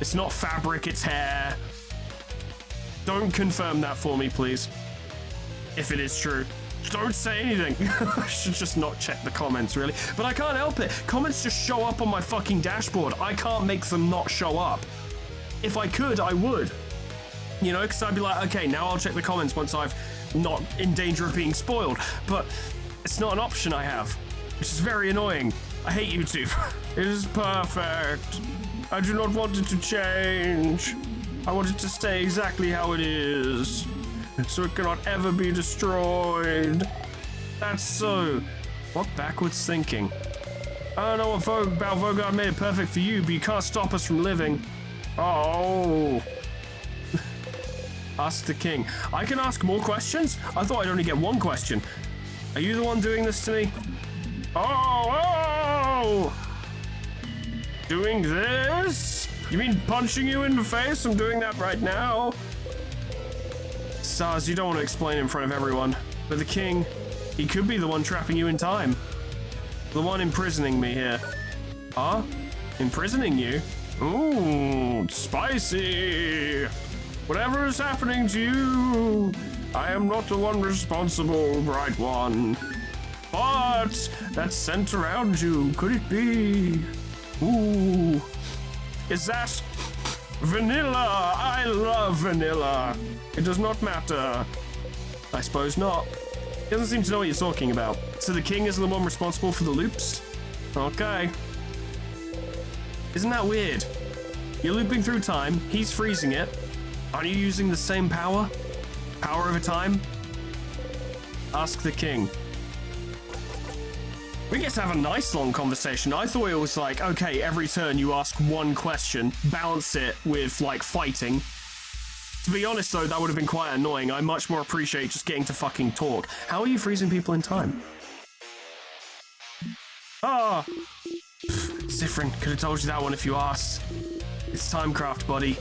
Speaker 2: It's not fabric, it's hair. Don't confirm that for me, please. If it is true. Don't say anything. I should just not check the comments, really. But I can't help it. Comments just show up on my fucking dashboard. I can't make them not show up. If I could, I would. You know, because I'd be like, okay, now I'll check the comments once I've not in danger of being spoiled. But it's not an option I have, which is very annoying. I hate YouTube. It is perfect. I do not want it to change. I want it to stay exactly how it is, so it cannot ever be destroyed. That's so. What backwards thinking? I don't know what about Vogard made it perfect for you, but you can't stop us from living. Oh. Ask the King. I can ask more questions? I thought I'd only get one question. Are you the one doing this to me? Oh! Doing this? You mean punching you in the face? I'm doing that right now. Stars, you don't want to explain in front of everyone. But the King, he could be the one trapping you in time. The one imprisoning me here. Huh? Imprisoning you? Ooh, spicy. Whatever is happening to you, I am not the one responsible, Bright One. But that scent around you, could it be? Ooh, Is that vanilla? I love vanilla. It does not matter. I suppose not. He doesn't seem to know what you're talking about. So the king is the one responsible for the loops? Okay. Isn't that weird? You're looping through time, he's freezing it. Aren't you using the same power? Power over time? Ask the king. We get to have a nice long conversation. I thought it was like, okay, every turn you ask one question, balance it with, like, fighting. To be honest, though, that would have been quite annoying. I much more appreciate just getting to fucking talk. How are you freezing people in time? Ah! Siffrin, could have told you that one if you asked. It's Timecraft, buddy.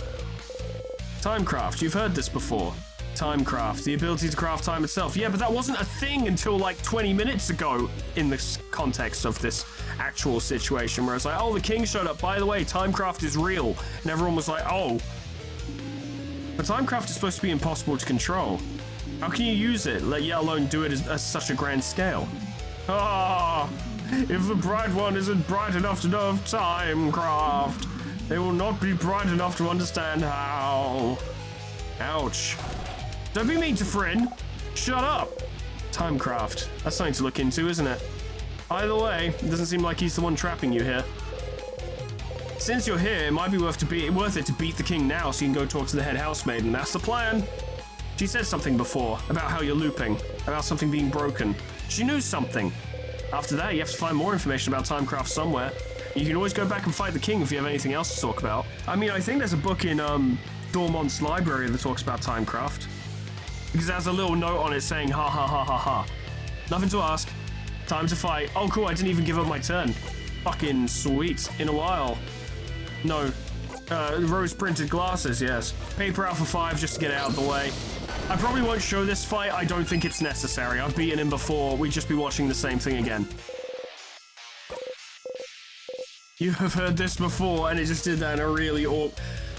Speaker 2: Timecraft, you've heard this before. Timecraft, the ability to craft time itself. Yeah, but that wasn't a thing until like 20 minutes ago in the context of this actual situation where it's like, oh, the king showed up. By the way, Timecraft is real. And everyone was like, oh. But Timecraft is supposed to be impossible to control. How can you use it, let alone do it at such a grand scale? Ah, if the bright one isn't bright enough to know of Timecraft, they will not be bright enough to understand how. Ouch. Don't be mean to Friend. Shut up. Timecraft. That's something to look into, isn't it? Either way, it doesn't seem like he's the one trapping you here. Since you're here, it might be worth it to beat the king now so you can go talk to the head housemaiden. That's the plan. She said something before about how you're looping, about something being broken. She knew something. After that, you have to find more information about Timecraft somewhere. You can always go back and fight the king if you have anything else to talk about. I mean, I think there's a book in Dormont's library that talks about Timecraft. Because it has a little note on it saying, ha ha ha ha ha. Nothing to ask. Time to fight. Oh, cool, I didn't even give up my turn. Fucking sweet. In a while. No. Rose-printed glasses, yes. Paper out for 5 just to get it out of the way. I probably won't show this fight. I don't think it's necessary. I've beaten him before. We'd just be watching the same thing again. You have heard this before, and it just did that in a really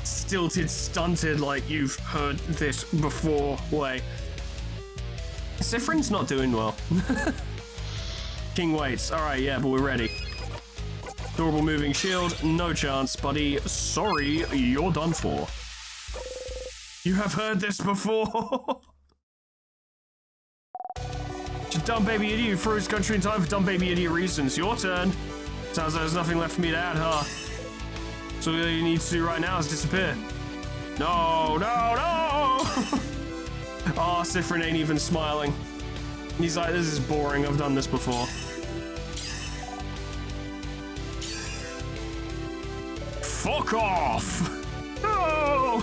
Speaker 2: stilted, stunted, like, you've heard this before way. Siffrin's not doing well. King waits. Alright, yeah, but we're ready. Adorable moving shield. No chance, buddy. Sorry, you're done for. You have heard this before. You dumb baby idiot who froze country in time for dumb baby idiot reasons. Your turn. Sounds like there's nothing left for me to add, huh? So all you need to do right now is disappear. No, no, no! Oh, Siffrin ain't even smiling. He's like, this is boring. I've done this before. Fuck off! No!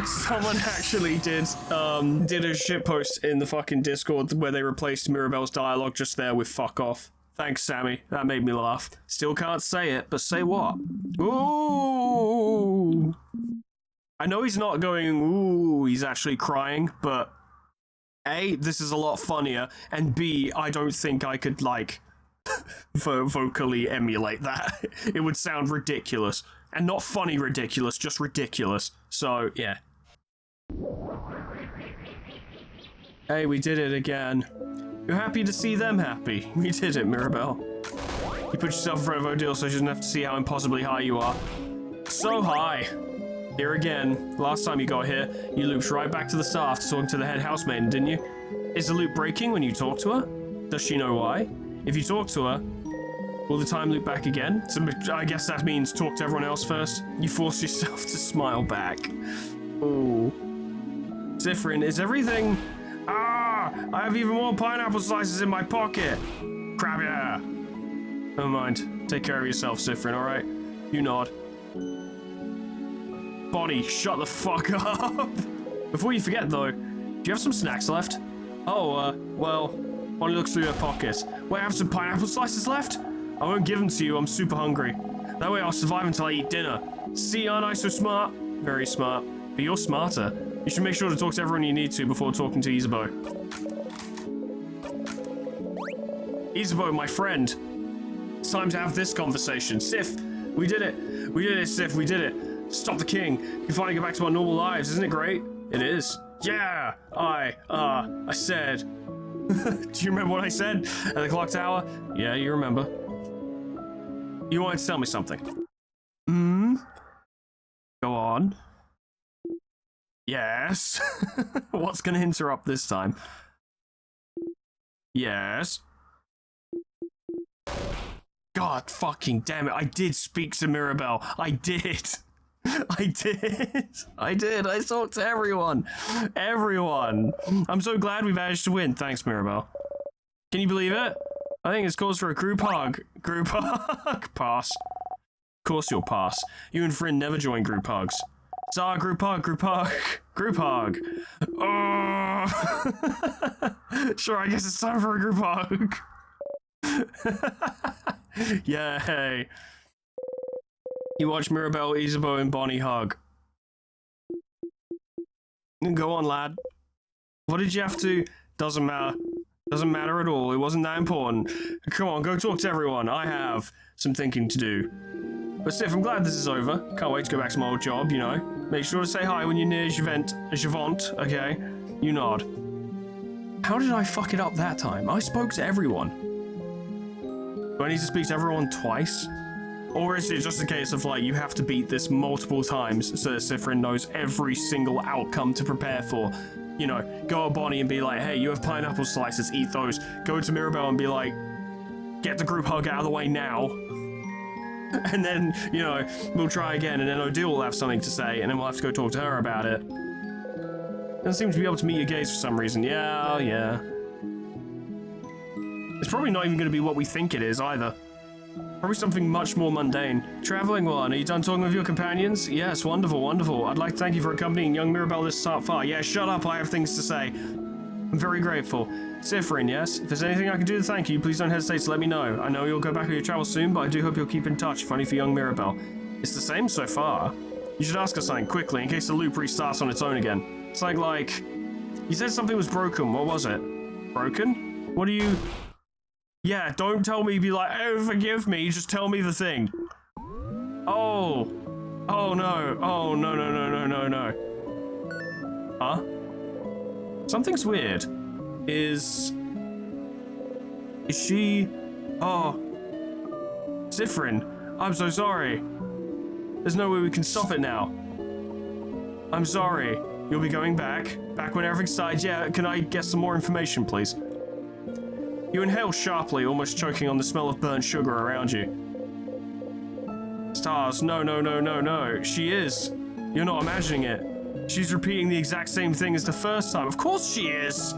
Speaker 2: Someone actually did a shitpost in the fucking Discord where they replaced Mirabelle's dialogue just there with fuck off. Thanks, Sammy. That made me laugh. Still can't say it, but say what? Ooh! I know he's not going, ooh, he's actually crying, but A, this is a lot funnier, and B, I don't think I could, like, vocally emulate that. It would sound ridiculous. And not funny ridiculous, just ridiculous. So, yeah. Hey, we did it again. You're happy to see them happy. We did it, Mirabelle. You put yourself in front of Odile so she doesn't have to see how impossibly high you are. So high. Here again. Last time you got here, you looped right back to the start after talking to the head housemaiden, didn't you? Is the loop breaking when you talk to her? Does she know why? If you talk to her, will the time loop back again? So I guess that means talk to everyone else first. You force yourself to smile back. Ooh. Siffrin, is everything... Ah! I have even more pineapple slices in my pocket! Crap, yeah! Never mind. Take care of yourself, Siffrin, alright? You nod. Bonnie, shut the fuck up! Before you forget, though, do you have some snacks left? Oh, well, Bonnie looks through her pockets. Wait, I have some pineapple slices left? I won't give them to you, I'm super hungry. That way I'll survive until I eat dinner. See, aren't I so smart? Very smart. But you're smarter. You should make sure to talk to everyone you need to before talking to Isabeau. Isabeau, my friend. It's time to have this conversation. Sif, we did it. We did it, Sif, we did it. Stop the king. We can finally get back to our normal lives, isn't it great? It is. Yeah, I said. Do you remember what I said at the clock tower? Yeah, you remember. You wanted to tell me something. Hmm? on. Yes. What's gonna interrupt this time? Yes. God fucking damn it, I did speak to Mirabelle. I did. I did. I talked to everyone. Everyone. I'm so glad we managed to win. Thanks, Mirabelle. Can you believe it? I think it's cause for a group hug. Group hug. Pass. Of course you'll pass. You and Fryn never join group hugs. Zah, group hug, group hug. Group hug. Oh. Sure, I guess it's time for a group hug. Yay. You watch Mirabelle, Isabeau, and Bonnie hug. Go on, lad. What did you have to? Doesn't matter. Doesn't matter at all. It wasn't that important. Come on, go talk to everyone. I have some thinking to do. But Sif, I'm glad this is over. Can't wait to go back to my old job, you know. Make sure to say hi when you're near Javant, okay? You nod. How did I fuck it up that time? I spoke to everyone. Do I need to speak to everyone twice? Or is it just a case of, like, you have to beat this multiple times so that Sifrin knows every single outcome to prepare for? You know, go to Bonnie and be like, hey, you have pineapple slices, eat those. Go to Mirabelle and be like, get the group hug out of the way now. And then, you know, we'll try again, and then Odile will have something to say, and then we'll have to go talk to her about it. Doesn't seem to be able to meet your gaze for some reason. Yeah. It's probably not even going to be what we think it is, either. Probably something much more mundane. Traveling one, are you done talking with your companions? Yes, wonderful. I'd like to thank you for accompanying young Mirabelle this far. Yeah, shut up, I have things to say. I'm very grateful. Sifrin, yes? If there's anything I can do to thank you, please don't hesitate to let me know. I know you'll go back on your travels soon, but I do hope you'll keep in touch, if only for young Mirabelle. It's the same so far. You should ask her something quickly, in case the loop restarts on its own again. It's like... You said something was broken, what was it? Broken? What do you... Yeah, don't tell me, be like, oh, forgive me, just tell me the thing. Oh. Oh, no. Oh, no. Huh? Something's weird. Is she... Oh. Sifrin, I'm so sorry. There's no way we can stop it now. I'm sorry. You'll be going back? Back when everything's started? Yeah, can I get some more information, please? You inhale sharply, almost choking on the smell of burnt sugar around you. Stars, no. She is. You're not imagining it. She's repeating the exact same thing as the first time. Of course she is!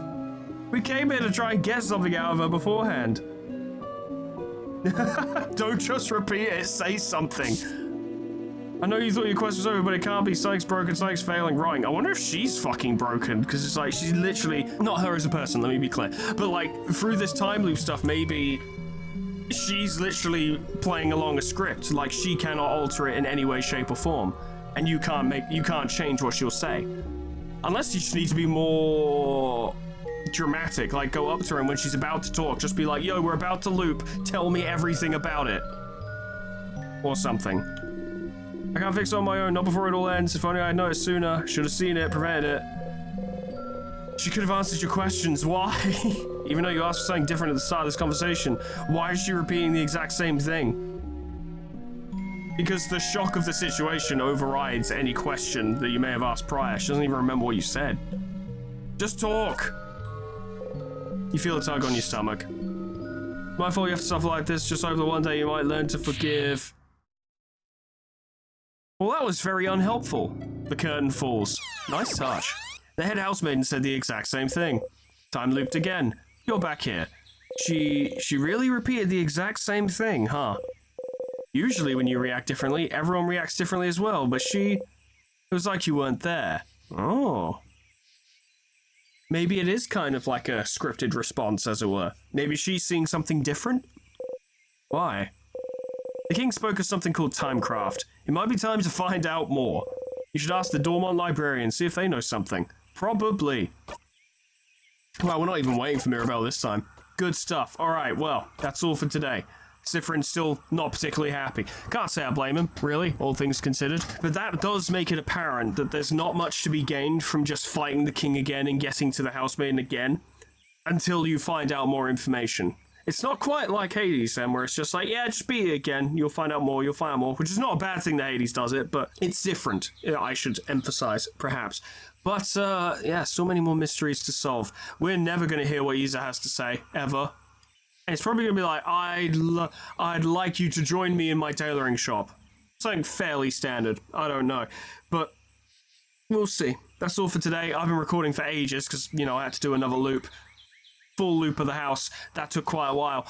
Speaker 2: We came here to try and get something out of her beforehand. Don't just repeat it, say something. I know you thought your quest was over, but it can't be. Something's broken, something's failing. Right, I wonder if she's fucking broken, because it's like, she's literally, not her as a person, let me be clear, but like, through this time loop stuff, maybe she's literally playing along a script, like she cannot alter it in any way, shape, or form, and you can't change what she'll say. Unless you just need to be more dramatic, like go up to her and when she's about to talk, just be like, yo, we're about to loop, tell me everything about it. Or something. I can't fix it on my own, not before it all ends. If only I had noticed sooner. Should have seen it, prevented it. She could have answered your questions. Why? Even though you asked for something different at the start of this conversation, why is she repeating the exact same thing? Because the shock of the situation overrides any question that you may have asked prior. She doesn't even remember what you said. Just talk. You feel a tug on your stomach. My fault you have to suffer like this. Just hope that one day you might learn to forgive. Well, that was very unhelpful. The curtain falls. Nice touch. The head housemaiden said the exact same thing. Time looped again. You're back here. She really repeated the exact same thing, huh? Usually when you react differently, everyone reacts differently as well, but it was like you weren't there. Oh. Maybe it is kind of like a scripted response, as it were. Maybe she's seeing something different? Why? The king spoke of something called timecraft. It might be time to find out more. You should ask the Dormont librarian, see if they know something. Probably. Well, we're not even waiting for Mirabelle this time. Good stuff. Alright, well, that's all for today. Sifrin's still not particularly happy. Can't say I blame him, really, all things considered. But that does make it apparent that there's not much to be gained from just fighting the king again and getting to the housemaiden again until you find out more information. It's not quite like Hades, then, where it's just like, yeah, just beat it again. You'll find out more, which is not a bad thing that Hades does it, but it's different. I should emphasize, perhaps. But, yeah, so many more mysteries to solve. We're never going to hear what Isa has to say, ever. And it's probably going to be like, I'd like you to join me in my tailoring shop. Something fairly standard. I don't know. But we'll see. That's all for today. I've been recording for ages because, I had to do another loop. Full loop of the house. That took quite a while.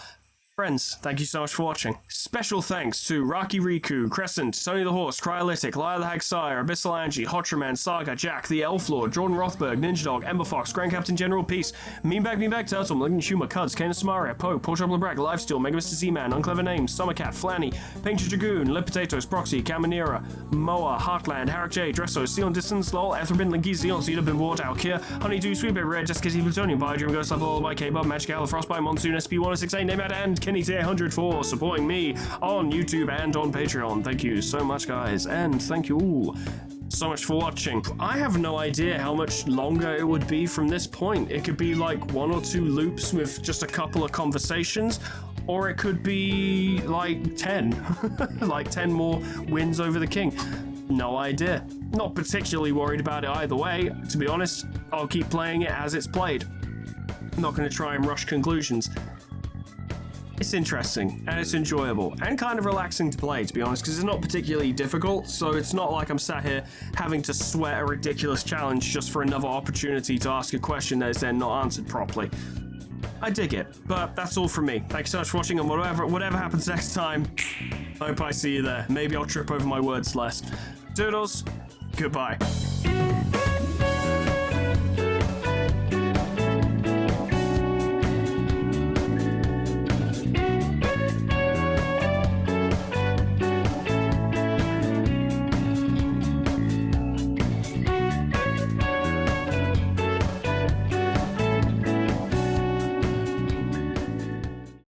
Speaker 2: Friends, thank you so much for watching. Special thanks to Rocky Riku, Crescent, Tony the Horse, Cryolytic, Lyra the Hagsire, Abyssal Angie, Hotraman, Saga, Jack, the Elf Lord, Jordan Rothberg, Ninja Dog, Ember Fox, Grand Captain General Peace, Meanbag Turtle, Malignant Humor, Cuds, Kana Samaria, Poe, Paul Trouble Bragg, Lifesteal, Mega Mr. Z-Man, Unclever Names, Summercat, Flanny, Painted Dragoon, Lip Potatoes, Proxy, Caminera, Moa, Heartland, Harak J, Dresso, Steon Distance, Lol, Etherbin, Linky, Zeon, Cedar, Bin Ward, Alkia, Honeydew, Sweet Baby Red, Jessica T, Plutonium, Biodream, Ghost Level, by K-Bob, Magic Owl, Frostbite, Monsoon, SP1068, Namad, and Kenny T800 for supporting me on YouTube and on Patreon. Thank you so much, guys, and thank you all so much for watching. I have no idea how much longer it would be from this point. It could be like 1 or 2 loops with just a couple of conversations, or it could be like 10. Like 10 more wins over the king. No idea. Not particularly worried about it either way. To be honest, I'll keep playing it as it's played. I'm not going to try and rush conclusions. It's interesting, and it's enjoyable, and kind of relaxing to play, to be honest, because it's not particularly difficult, so it's not like I'm sat here having to sweat a ridiculous challenge just for another opportunity to ask a question that is then not answered properly. I dig it, but that's all from me. Thanks so much for watching, and whatever happens next time, I hope I see you there. Maybe I'll trip over my words less. Doodles, goodbye.